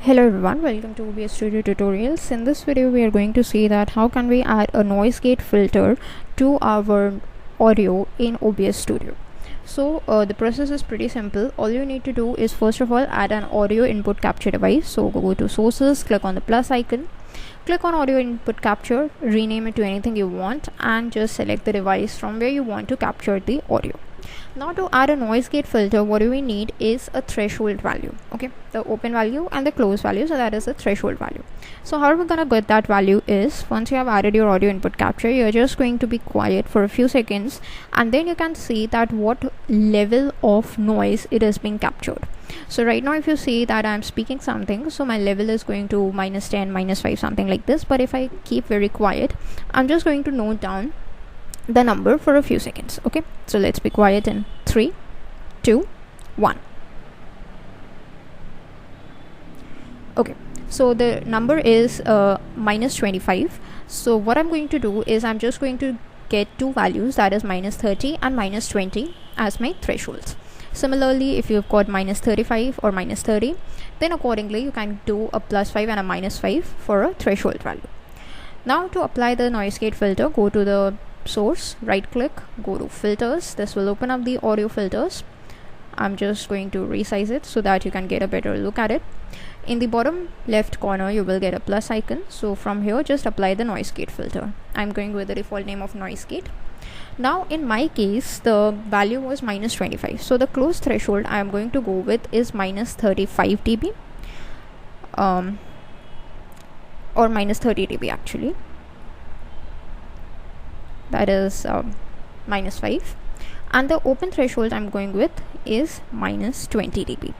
Hello everyone, welcome to OBS Studio tutorials. In this video we are going to see that how can we add a noise gate filter to our audio in OBS Studio. So the process is pretty simple. All you need to do is first of all add an audio input capture device. So go to sources, click on the plus icon, click on audio input capture, rename it to anything you want, and just select the device from where you want to capture the audio. Now to add a noise gate filter, what do we need is a threshold value. Okay, the open value and the close value, so that is the threshold value. So how are we gonna get that value is, once you have added your audio input capture, you're just going to be quiet for a few seconds, and then you can see that what level of noise it is being captured. So right now if you see that I'm speaking something, so my level is going to -10, -5, something like this. But if I keep very quiet, I'm just going to note down the number for a few seconds. Okay, so let's be quiet in 3, 2, 1. Okay, so the number is -25. So what I'm going to do is I'm just going to get two values, that is -30 and -20 as my thresholds. Similarly, if you've got -35 or -30, then accordingly you can do a +5 and a -5 for a threshold value. Now to apply the noise gate filter, go to the source, right click, go to filters. This will open up the audio filters. I'm just going to resize it so that you can get a better look at it. In the bottom left corner you will get a plus icon, so from here just apply the noise gate filter. I'm going with the default name of noise gate. Now in my case the value was -25, so the close threshold I am going to go with is -35 dB or -30 dB actually, that is -5, and the open threshold I'm going with is -20 dB,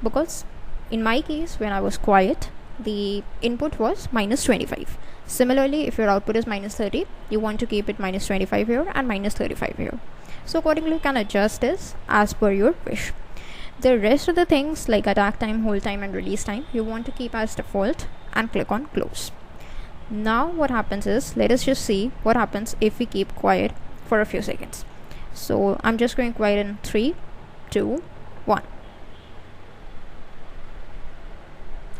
because in my case when I was quiet the input was -25. Similarly, if your output is -30, you want to keep it -25 here and -35 here. So accordingly you can adjust this as per your wish. The rest of the things like attack time, hold time and release time you want to keep as default and click on close. Now what happens is, let us just see what happens if we keep quiet for a few seconds. So I'm just going quiet in 3, 2, 1,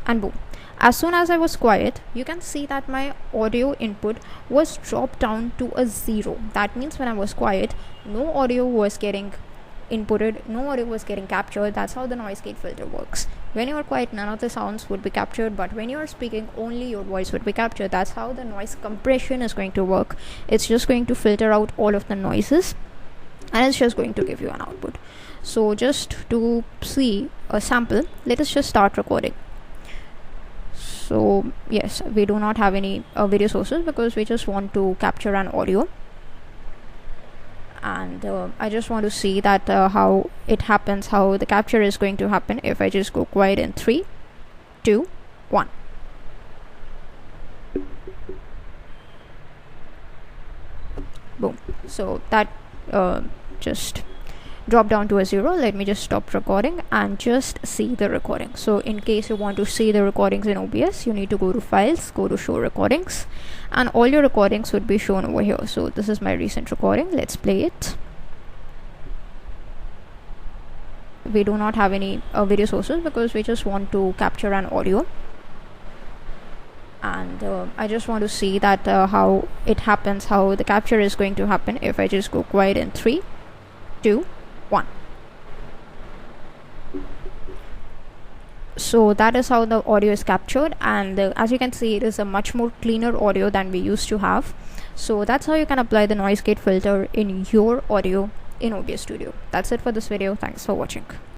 and boom. As soon as I was quiet, you can see that my audio input was dropped down to a 0. That means when I was quiet, no audio was getting inputted, no audio was getting captured. That's how the noise gate filter works. When you are quiet, none of the sounds would be captured, but when you are speaking, only your voice would be captured. That's how the noise compression is going to work. It's just going to filter out all of the noises and it's just going to give you an output. So just to see a sample, let us just start recording. So yes, we do not have any video sources because we just want to capture an audio, and I just want to see that how it happens, how the capture is going to happen if I just go quiet in 3, 2, 1. Boom. So that just drop down to a 0. Let me just stop recording and just see the recording. So in case you want to see the recordings in OBS, you need to go to files, go to show recordings, and all your recordings would be shown over here. So this is my recent recording. Let's play it. We do not have any video sources because we just want to capture an audio, and I just want to see that how it happens, how the capture is going to happen if I just go quiet in 3, 2, 1. So that is how the audio is captured, and as you can see, it is a much more cleaner audio than we used to have. So that's how you can apply the noise gate filter in your audio in OBS Studio. That's it for this video. Thanks for watching.